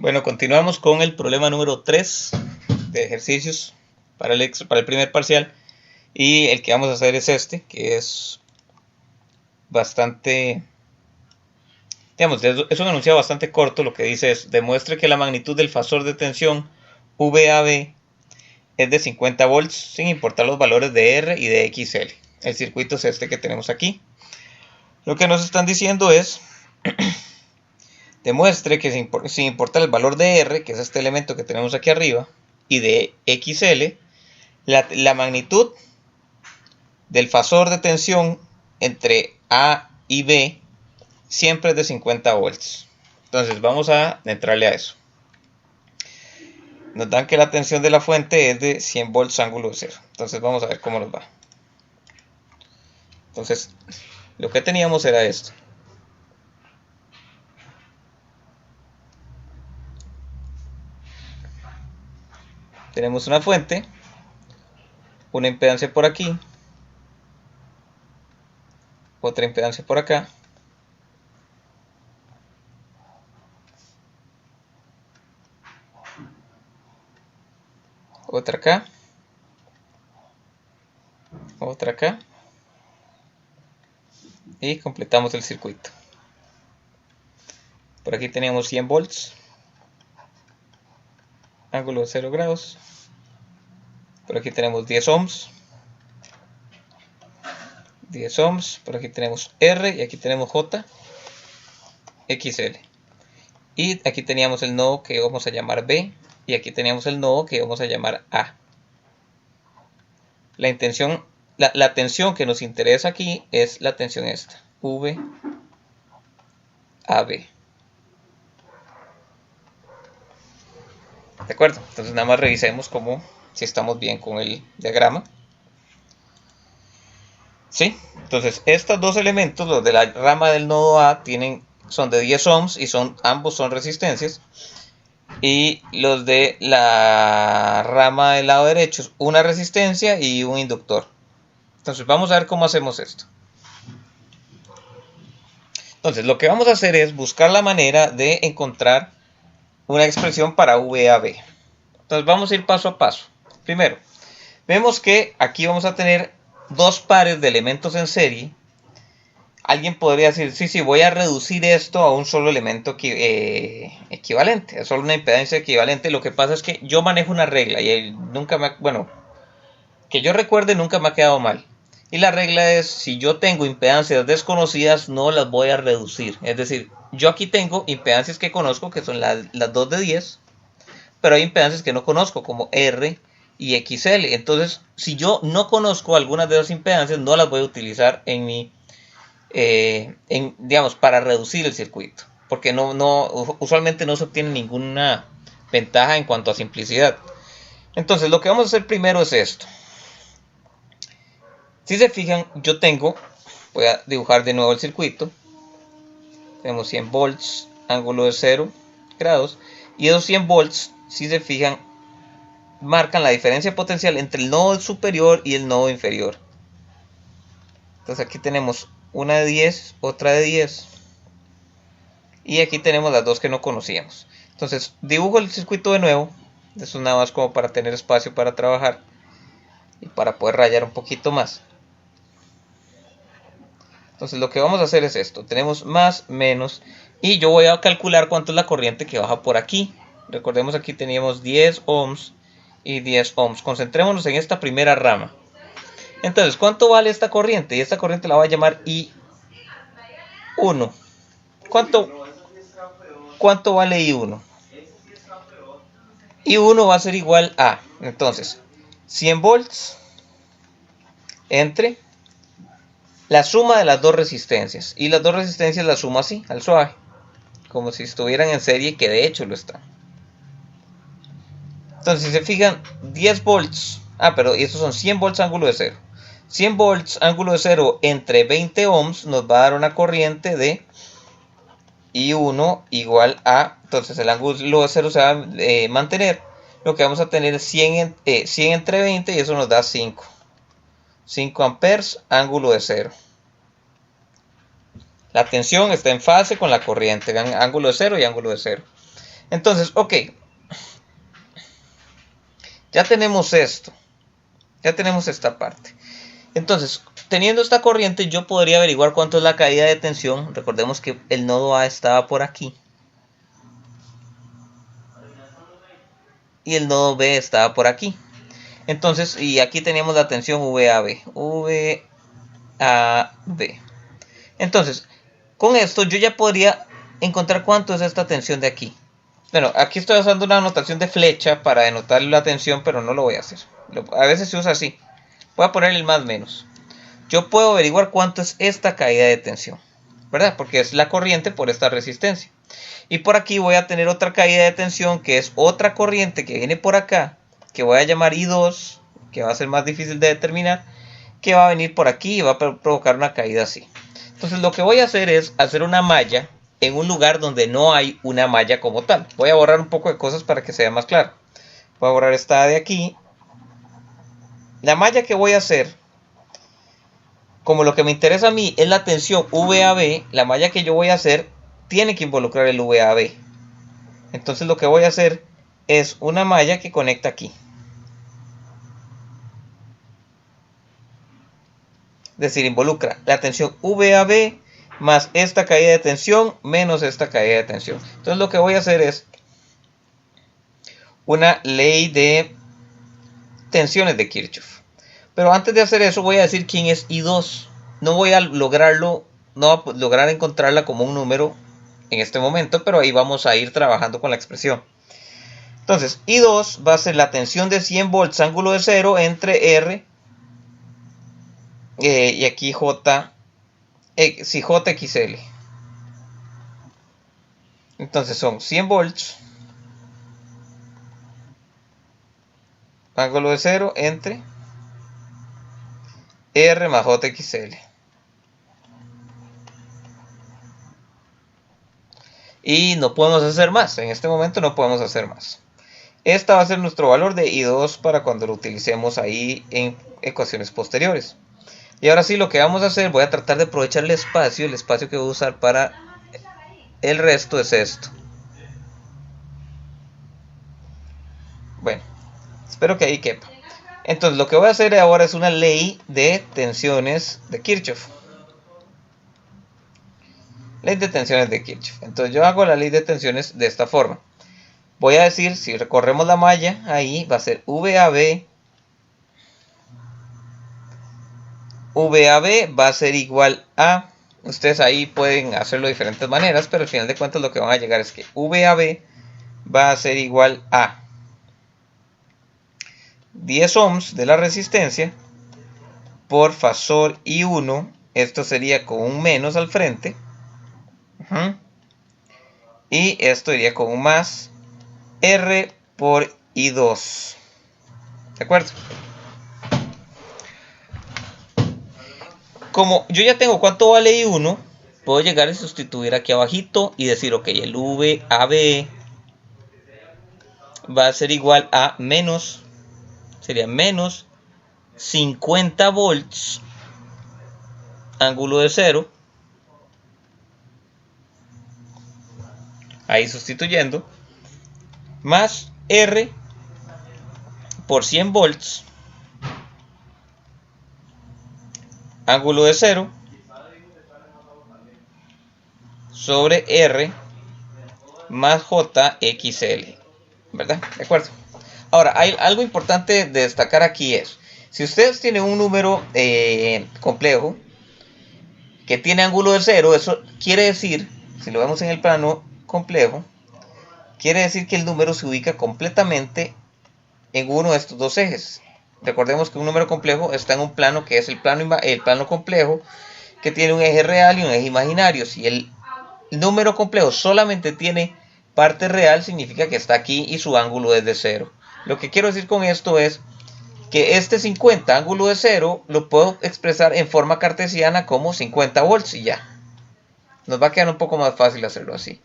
Bueno, continuamos con el problema número 3 de ejercicios para el primer parcial. Y el que vamos a hacer es este, que es bastante, digamos, es un enunciado bastante corto. Lo que dice es: demuestre que la magnitud del fasor de tensión VAB es de 50 volts sin importar los valores de R y de XL. El circuito es este que tenemos aquí. Lo que nos están diciendo es demuestre que sin importar el valor de R, que es este elemento que tenemos aquí arriba, y de XL, la magnitud del fasor de tensión entre A y B siempre es de 50 volts. Entonces vamos a entrarle a eso. Nos dan que la tensión de la fuente es de 100 volts ángulo de cero. Entonces vamos a ver cómo nos va. Entonces lo que teníamos era esto. Tenemos una fuente, una impedancia por aquí, otra impedancia por acá, otra acá, otra acá, y completamos el circuito. Por aquí teníamos 100 volts, ángulo de 0 grados. Por aquí tenemos 10 ohms, 10 ohms, por aquí tenemos R y aquí tenemos J, XL. Y aquí teníamos el nodo que vamos a llamar B y aquí teníamos el nodo que vamos a llamar A. La tensión que nos interesa aquí es la tensión esta, VAB. ¿De acuerdo? Entonces nada más revisemos si estamos bien con el diagrama. ¿Sí? Entonces estos dos elementos, los de la rama del nodo A, son de 10 ohms y ambos son resistencias. Y los de la rama del lado derecho es una resistencia y un inductor. Entonces vamos a ver cómo hacemos esto. Entonces lo que vamos a hacer es buscar la manera de encontrar una expresión para VAB. Entonces vamos a ir paso a paso. Primero, vemos que aquí vamos a tener dos pares de elementos en serie. Alguien podría decir, sí, voy a reducir esto a un solo elemento equivalente, a solo una impedancia equivalente. Lo que pasa es que yo manejo una regla y que yo recuerde nunca me ha quedado mal. Y la regla es, si yo tengo impedancias desconocidas, no las voy a reducir. Es decir, yo aquí tengo impedancias que conozco, que son las 2 de 10, pero hay impedancias que no conozco, como R y XL. Entonces, si yo no conozco algunas de esas impedancias, no las voy a utilizar en mi digamos, para reducir el circuito, porque usualmente no se obtiene ninguna ventaja en cuanto a simplicidad. Entonces lo que vamos a hacer primero es esto. Si se fijan, voy a dibujar de nuevo el circuito. Tenemos 100 volts, ángulo de 0 grados, y esos 100 volts, si se fijan, marcan la diferencia potencial entre el nodo superior y el nodo inferior. Entonces aquí tenemos una de 10, otra de 10. Y aquí tenemos las dos que no conocíamos. Entonces dibujo el circuito de nuevo. Eso nada más como para tener espacio para trabajar. Y para poder rayar un poquito más. Entonces lo que vamos a hacer es esto. Tenemos más, menos. Y yo voy a calcular cuánto es la corriente que baja por aquí. Recordemos aquí teníamos 10 ohms y 10 ohms. Concentrémonos en esta primera rama. Entonces, ¿cuánto vale esta corriente? Y esta corriente la voy a llamar I1. ¿Cuánto vale I1? I1 va a ser igual a, entonces, 100 volts entre la suma de las dos resistencias. Y las dos resistencias las sumo así, al suave, como si estuvieran en serie, que de hecho lo están. Entonces, si se fijan, 10 volts, pero estos son 100 volts ángulo de 0. 100 volts ángulo de 0 entre 20 ohms nos va a dar una corriente de I1 igual a, entonces el ángulo de 0 se va a mantener. Lo que vamos a tener es 100 entre 20 y eso nos da 5. 5 amperes ángulo de 0. La tensión está en fase con la corriente, ángulo de 0 y ángulo de 0. Entonces, ok, ya tenemos esto, ya tenemos esta parte. Entonces, teniendo esta corriente, yo podría averiguar cuánto es la caída de tensión. Recordemos que el nodo A estaba por aquí y el nodo B estaba por aquí. Entonces, y aquí teníamos la tensión VAB. VAB. Entonces, con esto yo ya podría encontrar cuánto es esta tensión de aquí. Bueno, aquí estoy usando una notación de flecha para denotar la tensión, pero no lo voy a hacer. A veces se usa así. Voy a poner el más menos. Yo puedo averiguar cuánto es esta caída de tensión, ¿verdad? Porque es la corriente por esta resistencia. Y por aquí voy a tener otra caída de tensión, que es otra corriente que viene por acá, que voy a llamar I2, que va a ser más difícil de determinar, que va a venir por aquí y va a provocar una caída así. Entonces lo que voy a hacer es hacer una malla en un lugar donde no hay una malla como tal. Voy a borrar un poco de cosas para que sea más claro. Voy a borrar esta de aquí. La malla que voy a hacer, como lo que me interesa a mí es la tensión VAB, la malla que yo voy a hacer tiene que involucrar el VAB. Entonces lo que voy a hacer es una malla que conecta aquí. Es decir, involucra la tensión VAB más esta caída de tensión menos esta caída de tensión. Entonces lo que voy a hacer es una ley de tensiones de Kirchhoff. Pero antes de hacer eso voy a decir quién es I2. No voy a lograrlo, no voy a lograr encontrarla como un número en este momento, pero ahí vamos a ir trabajando con la expresión. Entonces, I2 va a ser la tensión de 100 volts ángulo de 0 entre R y aquí J, sí, JXL. Entonces son 100 volts ángulo de 0 entre R más JXL. Y no podemos hacer más, en este momento no podemos hacer más. Esta va a ser nuestro valor de I2 para cuando lo utilicemos ahí en ecuaciones posteriores. Y ahora sí, lo que vamos a hacer, voy a tratar de aprovechar el espacio que voy a usar para el resto es esto. Bueno, espero que ahí quepa. Entonces lo que voy a hacer ahora es una ley de tensiones de Kirchhoff. Ley de tensiones de Kirchhoff. Entonces yo hago la ley de tensiones de esta forma. Voy a decir, si recorremos la malla, ahí va a ser VAB. VAB va a ser igual a... Ustedes ahí pueden hacerlo de diferentes maneras, pero al final de cuentas lo que van a llegar es que VAB va a ser igual a 10 ohms de la resistencia por fasor I1. Esto sería con un menos al frente. Y esto iría con un más R por I2. ¿De acuerdo? Como yo ya tengo cuánto vale I1, puedo llegar y sustituir aquí abajito y decir, ok, el VAB va a ser igual a menos, sería menos 50 volts ángulo de 0, ahí sustituyendo, más R por 100 volts ángulo de 0 sobre R más JXL, ¿verdad? De acuerdo. Ahora, hay algo importante de destacar aquí es, si ustedes tienen un número complejo que tiene ángulo de 0, eso quiere decir, si lo vemos en el plano complejo, quiere decir que el número se ubica completamente en uno de estos dos ejes. Recordemos que un número complejo está en un plano que es el plano complejo, que tiene un eje real y un eje imaginario. Si el número complejo solamente tiene parte real, significa que está aquí y su ángulo es de 0. Lo que quiero decir con esto es que este 50 ángulo de 0 lo puedo expresar en forma cartesiana como 50 volts y ya. Nos va a quedar un poco más fácil hacerlo así.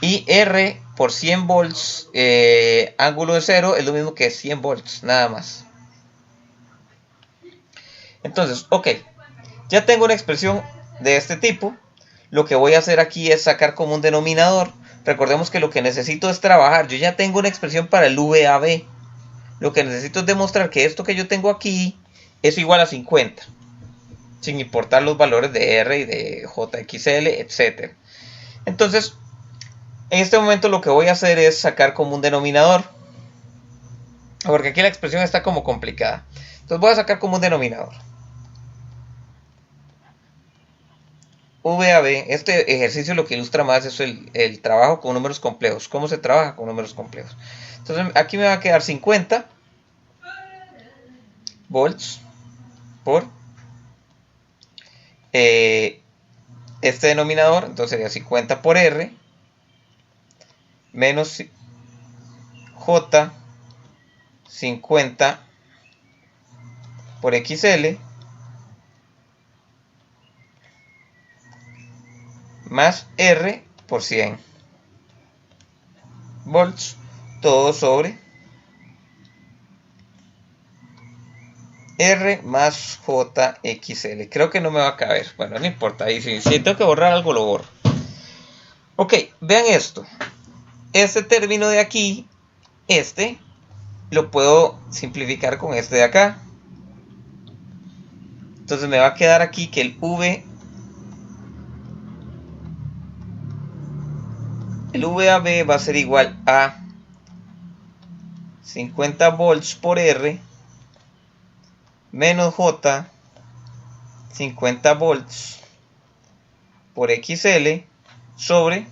Y R por 100 volts ángulo de 0 es lo mismo que 100 volts, nada más. Entonces, ok, ya tengo una expresión de este tipo. Lo que voy a hacer aquí es sacar como un denominador recordemos que lo que necesito es trabajar. Yo ya tengo una expresión para el VAB. Lo que necesito es demostrar que esto que yo tengo aquí es igual a 50. Sin importar los valores de R y de JXL, etc. Entonces, en este momento lo que voy a hacer es sacar como un denominador. Porque aquí la expresión está como complicada. Entonces voy a sacar como un denominador. VAB, este ejercicio lo que ilustra más es el trabajo con números complejos. ¿Cómo se trabaja con números complejos? Entonces aquí me va a quedar 50 volts por este denominador. Entonces sería 50 por R menos J 50 por XL más R por 100 volts, todo sobre R más JXL. Creo que no me va a caber. Bueno, no importa. Ahí si tengo que borrar algo, lo borro. Ok, vean esto. Este término de aquí, lo puedo simplificar con este de acá. Entonces me va a quedar aquí que el VAB va a ser igual a 50 volts por R menos J 50 volts por XL sobre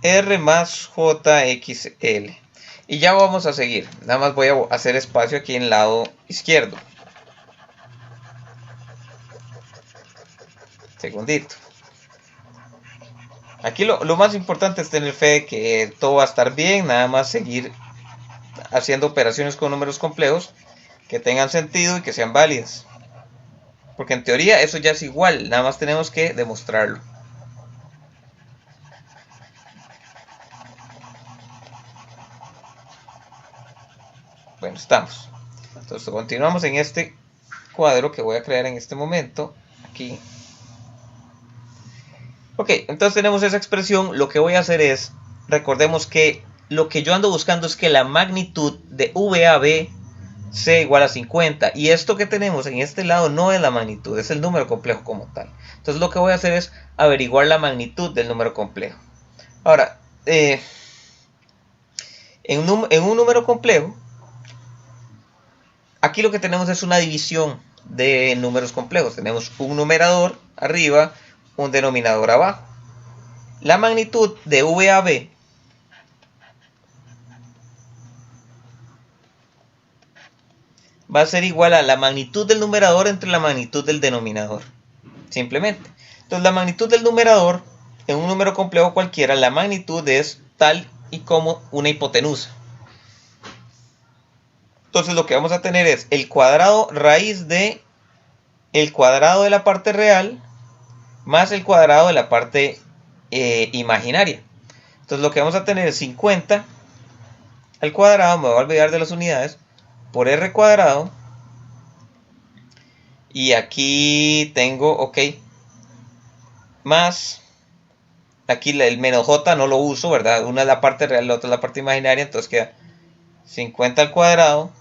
R más JXL. Y ya vamos a seguir. Nada más voy a hacer espacio aquí en el lado izquierdo. Segundito. Aquí lo más importante es tener fe de que todo va a estar bien. Nada más seguir haciendo operaciones con números complejos que tengan sentido y que sean válidas. Porque en teoría eso ya es igual. Nada más tenemos que demostrarlo. Bueno, estamos. Entonces continuamos en este cuadro que voy a crear en este momento. Aquí. Ok, entonces tenemos esa expresión. Lo que voy a hacer es, recordemos que lo que yo ando buscando es que la magnitud de VAB sea igual a 50. Y esto que tenemos en este lado no es la magnitud, es el número complejo como tal. Entonces lo que voy a hacer es averiguar la magnitud del número complejo. Ahora, en un número complejo, aquí lo que tenemos es una división de números complejos. Tenemos un numerador arriba, un denominador abajo. La magnitud de VAB va a ser igual a la magnitud del numerador entre la magnitud del denominador. Simplemente. Entonces la magnitud del numerador, en un número complejo cualquiera, la magnitud es tal y como una hipotenusa. Entonces lo que vamos a tener es el cuadrado raíz de el cuadrado de la parte real más el cuadrado de la parte imaginaria. Entonces lo que vamos a tener es 50 al cuadrado, me voy a olvidar de las unidades, por R cuadrado. Y aquí tengo, ok, más, aquí el menos J no lo uso, ¿verdad? Una es la parte real, la otra es la parte imaginaria, entonces queda 50 al cuadrado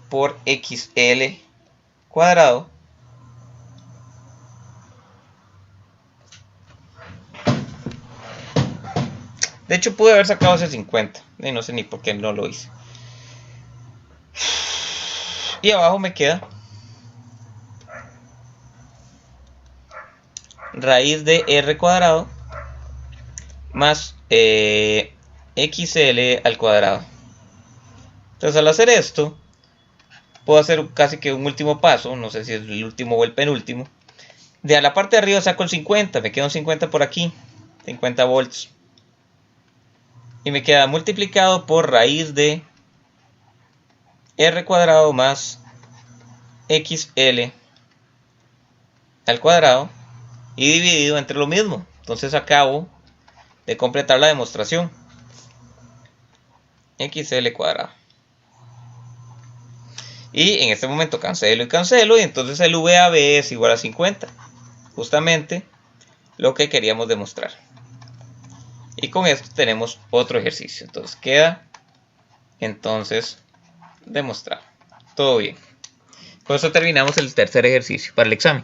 por XL cuadrado. De hecho pude haber sacado ese 50, y no sé ni por qué no lo hice. Y abajo me queda raíz de R cuadrado más XL al cuadrado. Entonces al hacer esto, puedo hacer casi que un último paso, no sé si es el último o el penúltimo. De a la parte de arriba saco el 50, me queda un 50 por aquí, 50 volts. Y me queda multiplicado por raíz de R cuadrado más XL al cuadrado y dividido entre lo mismo. Entonces acabo de completar la demostración. XL cuadrado. Y en este momento cancelo y cancelo, y entonces el VAB es igual a 50. justamente lo que queríamos demostrar. Y con esto tenemos otro ejercicio. Entonces queda demostrado. Todo bien. Con eso terminamos el tercer ejercicio para el examen.